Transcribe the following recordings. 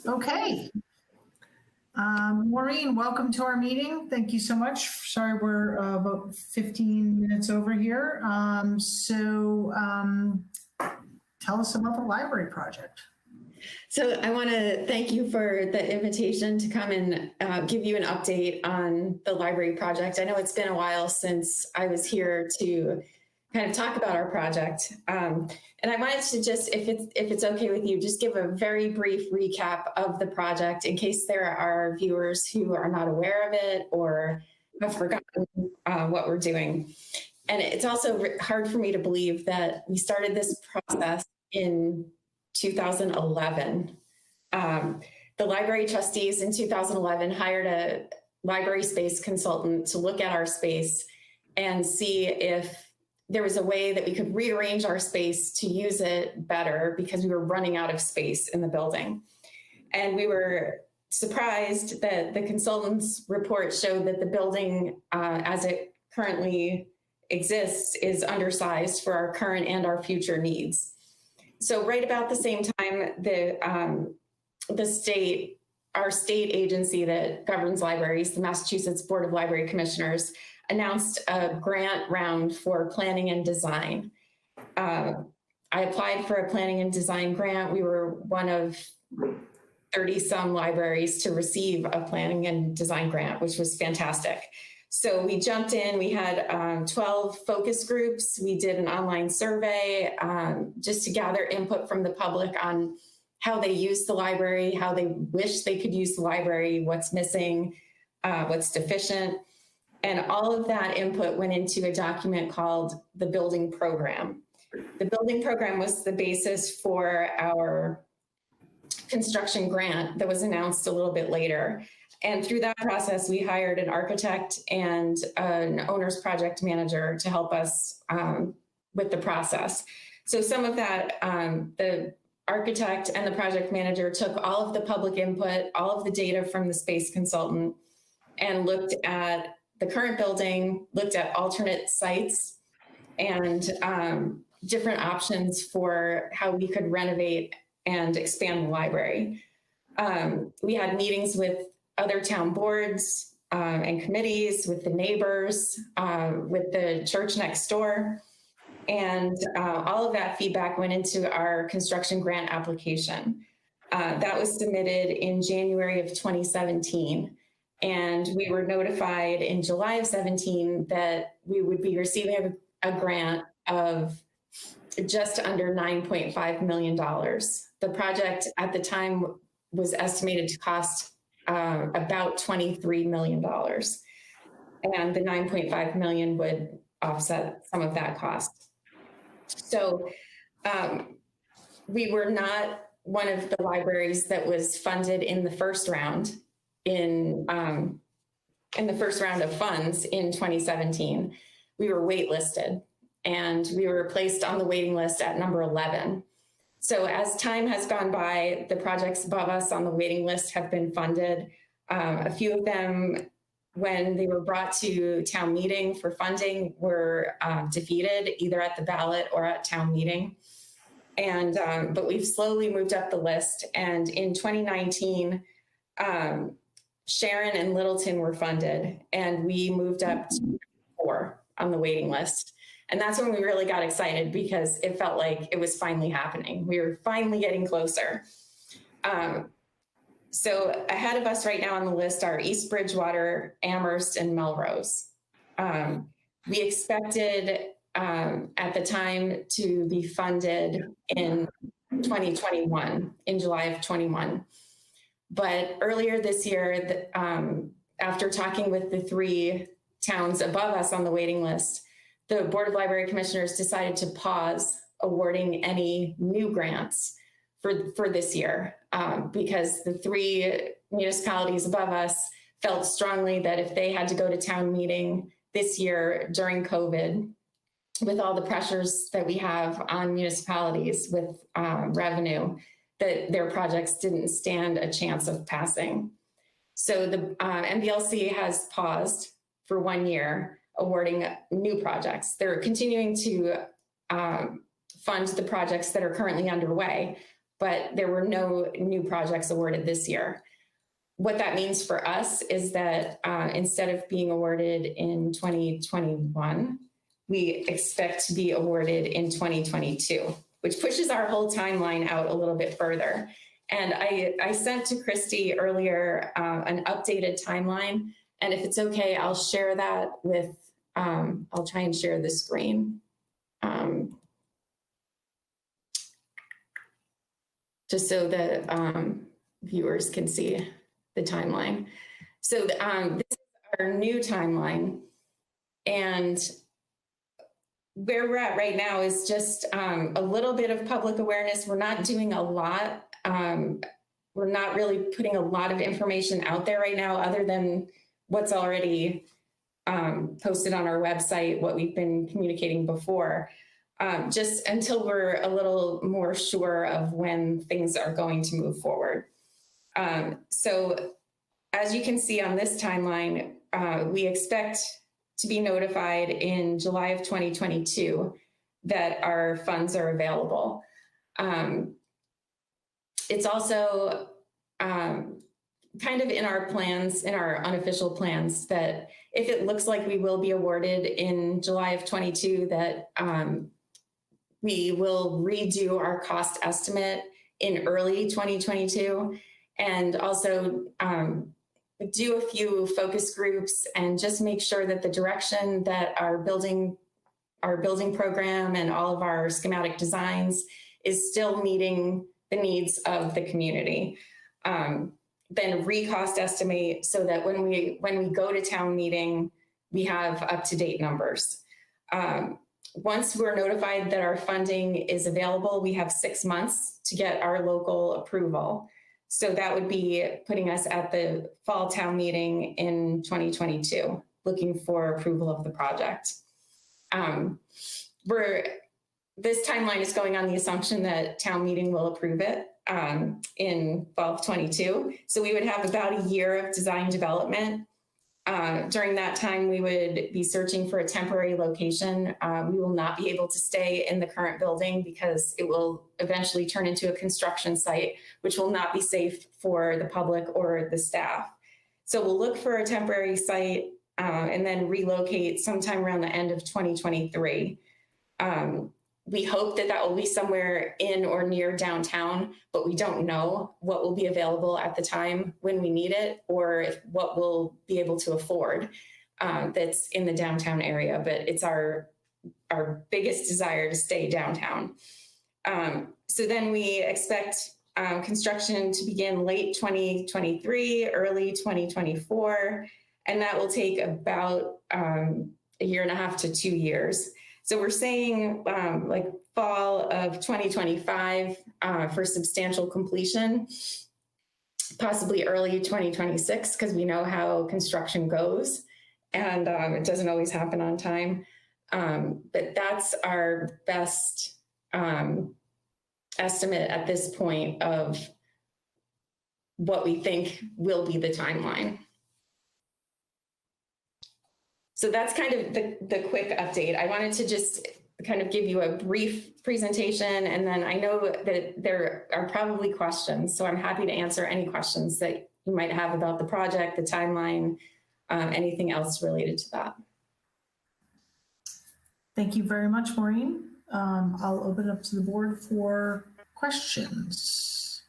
Okay. Maureen, welcome to our meeting. Thank you so much. Sorry, we're about 15 minutes over here. Tell us about the library project. So I want to thank you for the invitation to come and give you an update on the library project. I know it's been a while since I was here to kind of talk about our project. And I wanted to just, if it's okay with you, just give a very brief recap of the project in case there are viewers who are not aware of it or have forgotten what we're doing. And it's also hard for me to believe that we started this process in 2011. The library trustees in 2011 hired a library space consultant to look at our space and see if there was a way that we could rearrange our space to use it better because we were running out of space in the building. And we were surprised that the consultant's report showed that the building as it currently exists is undersized for our current and our future needs. So right about the same time, our state agency that governs libraries, the Massachusetts Board of Library Commissioners, announced a grant round for planning and design. I applied for a planning and design grant. We were one of 30-some libraries to receive a planning and design grant, which was fantastic. So we jumped in, we had 12 focus groups. We did an online survey just to gather input from the public on how they use the library, how they wish they could use the library, what's missing, what's deficient. And all of that input went into a document called the Building Program. The Building Program was the basis for our construction grant that was announced a little bit later. And through that process, we hired an architect and an owner's project manager to help us with the process. So some of that, the architect and the project manager took all of the public input, all of the data from the space consultant, and looked at the current building, looked at alternate sites and different options for how we could renovate and expand the library. We had meetings with other town boards and committees, with the neighbors, with the church next door. And all of that feedback went into our construction grant application. That was submitted in January of 2017. And we were notified in July of 17 that we would be receiving a grant of just under $9.5 million. The project at the time was estimated to cost about $23 million. And the $9.5 million would offset some of that cost. So we were not one of the libraries that was funded in the first round in the first round of funds in 2017. We were waitlisted and we were placed on the waiting list at number 11. So as time has gone by, the projects above us on the waiting list have been funded. A few of them, when they were brought to town meeting for funding, were defeated either at the ballot or at town meeting. And but we've slowly moved up the list. And in 2019, Sharon and Littleton were funded, and we moved up to 4 on the waiting list. And that's when we really got excited because it felt like it was finally happening. We were finally getting closer. So ahead of us right now on the list are East Bridgewater, Amherst, and Melrose. We expected at the time to be funded in 2021, in July of 21. But earlier this year, after talking with the 3 towns above us on the waiting list, the Board of Library Commissioners decided to pause awarding any new grants for this year because the 3 municipalities above us felt strongly that if they had to go to town meeting this year during COVID, with all the pressures that we have on municipalities with revenue, that their projects didn't stand a chance of passing. So the MBLC has paused for 1 year awarding new projects. They're continuing to fund the projects that are currently underway, but there were no new projects awarded this year. What that means for us is that instead of being awarded in 2021, we expect to be awarded in 2022, which pushes our whole timeline out a little bit further. And I sent to Christy earlier an updated timeline. And if it's okay, I'll share that with, I'll try and share the screen. Just so that viewers can see the timeline. So this is our new timeline. And where we're at right now is just a little bit of public awareness. We're not doing a lot. We're not really putting a lot of information out there right now other than what's already posted on our website, what we've been communicating before, just until we're a little more sure of when things are going to move forward. So as you can see on this timeline, we expect to be notified in July of 2022 that our funds are available. It's also kind of in our plans, in our unofficial plans, that if it looks like we will be awarded in July of 22, that we will redo our cost estimate in early 2022, and also do a few focus groups and just make sure that the direction that our building program and all of our schematic designs is still meeting the needs of the community. Then recost estimate so that when we go to town meeting, we have up-to-date numbers. Once we're notified that our funding is available, we have 6 months to get our local approval. So that would be putting us at the fall town meeting in 2022, looking for approval of the project. This timeline is going on the assumption that town meeting will approve it in fall of 22. So we would have about a year of design development. During that time, we would be searching for a temporary location. We will not be able to stay in the current building because it will eventually turn into a construction site, which will not be safe for the public or the staff. So we'll look for a temporary site and then relocate sometime around the end of 2023. We hope that that will be somewhere in or near downtown, but we don't know what will be available at the time when we need it, or what we'll be able to afford that's in the downtown area. But it's our biggest desire to stay downtown. So then we expect construction to begin late 2023, early 2024, and that will take about a year and a half to 2 years. So we're saying like fall of 2025 for substantial completion, possibly early 2026, because we know how construction goes and it doesn't always happen on time. But that's our best estimate at this point of what we think will be the timeline. So that's kind of the quick update. I wanted to just kind of give you a brief presentation, and then I know that there are probably questions, so I'm happy to answer any questions that you might have about the project, the timeline, anything else related to that. Thank you very much, Maureen. I'll open it up to the board for questions.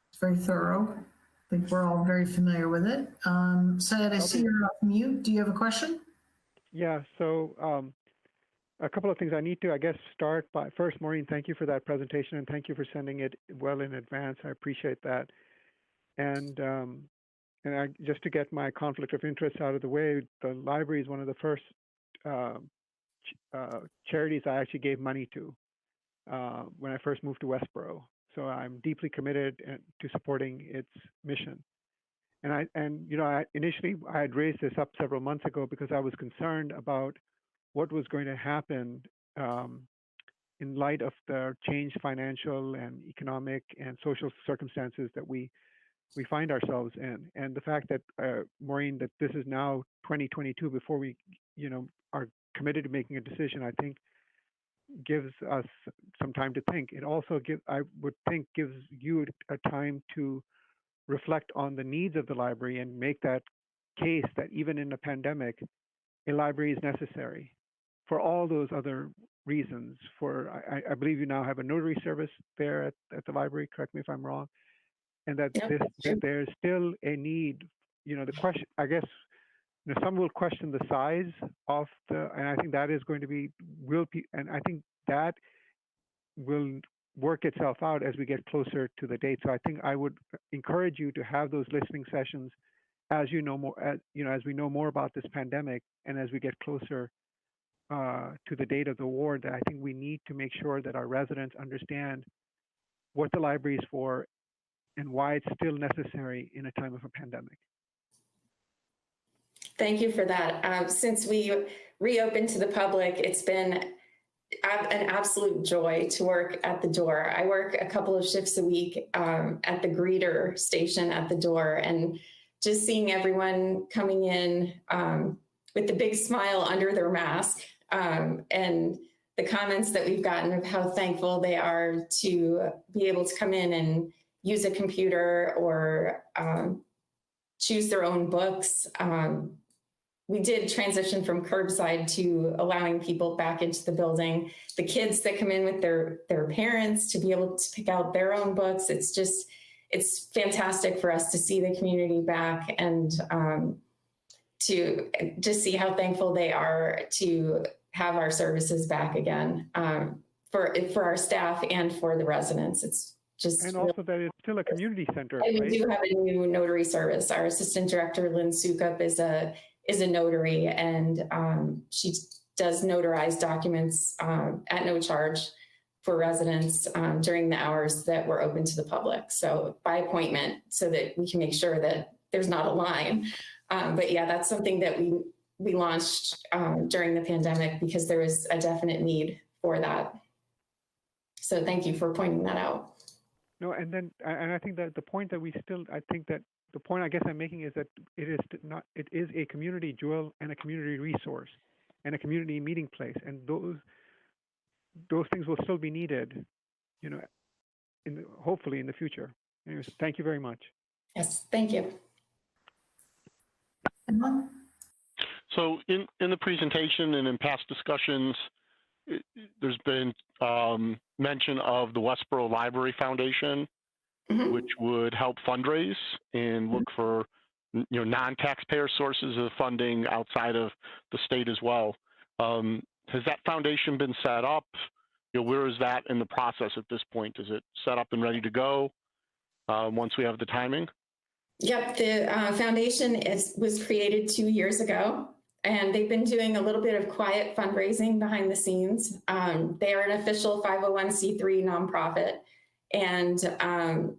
It's very thorough. I think we're all very familiar with it. Syed, I see you're off mute. Do you have a question? Yeah, so a couple of things. I need to, I guess, start by first, Maureen, thank you for that presentation and thank you for sending it well in advance. I appreciate that. And just to get my conflict of interest out of the way, the library is one of the first charities I actually gave money to when I first moved to Westboro. So I'm deeply committed to supporting its mission. And you know, initially I had raised this up several months ago because I was concerned about what was going to happen in light of the changed financial and economic and social circumstances that we find ourselves in. And the fact that, Maureen, that this is now 2022 before we, you know, are committed to making a decision, I think gives us some time to think. It also I would think, gives you a time to reflect on the needs of the library and make that case that even in a pandemic, a library is necessary for all those other reasons. I believe you now have a notary service there at the library. Correct me if I'm wrong. And that Yep, that there's still a need. The question, I guess, some will question the size of and I think that is going to be and I think that will work itself out as we get closer to the date. So I think I would encourage you to have those listening sessions as you know more, as we know more about this pandemic, and as we get closer to the date of the award. That I think we need to make sure that our residents understand what the library is for and why it's still necessary in a time of a pandemic. Thank you for that. Since we reopened to the public, it's been an absolute joy to work at the door. I work a couple of shifts a week at the greeter station at the door, and just seeing everyone coming in with the big smile under their mask, and the comments that we've gotten of how thankful they are to be able to come in and use a computer or choose their own books. We did transition from curbside to allowing people back into the building. The kids that come in with their parents to be able to pick out their own books. It's fantastic for us to see the community back, and to just see how thankful they are to have our services back again, for our staff and for the residents. It's just, and also that it's still a community center. And right? we do have a new notary service. Our assistant director, Lynn Sukup, is a notary, and she does notarize documents at no charge for residents during the hours that we're open to the public. So by appointment, so that we can make sure that there's not a line. But yeah, that's something that we launched during the pandemic because there was a definite need for that. So thank you for pointing that out. No, and I think that the point that the point I guess I'm making is that it is a community jewel and a community resource and a community meeting place, and those things will still be needed, hopefully in the future. Anyways, thank you very much. Yes, thank you. So in the presentation and in past discussions, there's been mention of the Westboro Library Foundation, mm-hmm. which would help fundraise and look for non-taxpayer sources of funding outside of the state as well. Has that foundation been set up? Where is that in the process at this point? Is it set up and ready to go once we have the timing? Yep, the foundation was created 2 years ago, and they've been doing a little bit of quiet fundraising behind the scenes. They are an official 501c3 nonprofit, and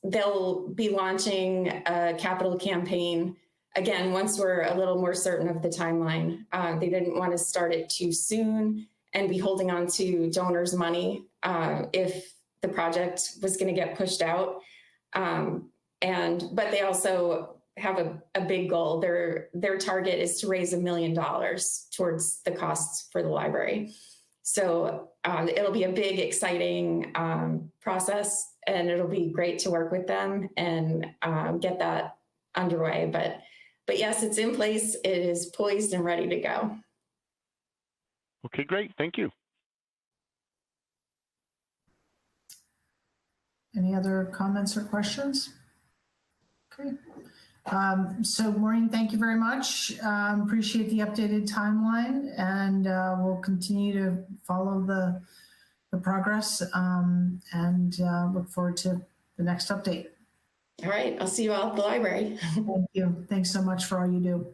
they'll be launching a capital campaign again once we're a little more certain of the timeline. They didn't want to start it too soon and be holding on to donors' money if the project was going to get pushed out. But they also have a big goal. Their target is to raise $1 million towards the costs for the library. So it'll be a big, exciting process, and it'll be great to work with them and get that underway. But yes, it's in place. It is poised and ready to go. Okay, great. Thank you. Any other comments or questions? Okay. So Maureen, thank you very much. Appreciate the updated timeline, and we'll continue to follow the progress and look forward to the next update. All right. I'll see you all at the library. Thank you. Thanks so much for all you do.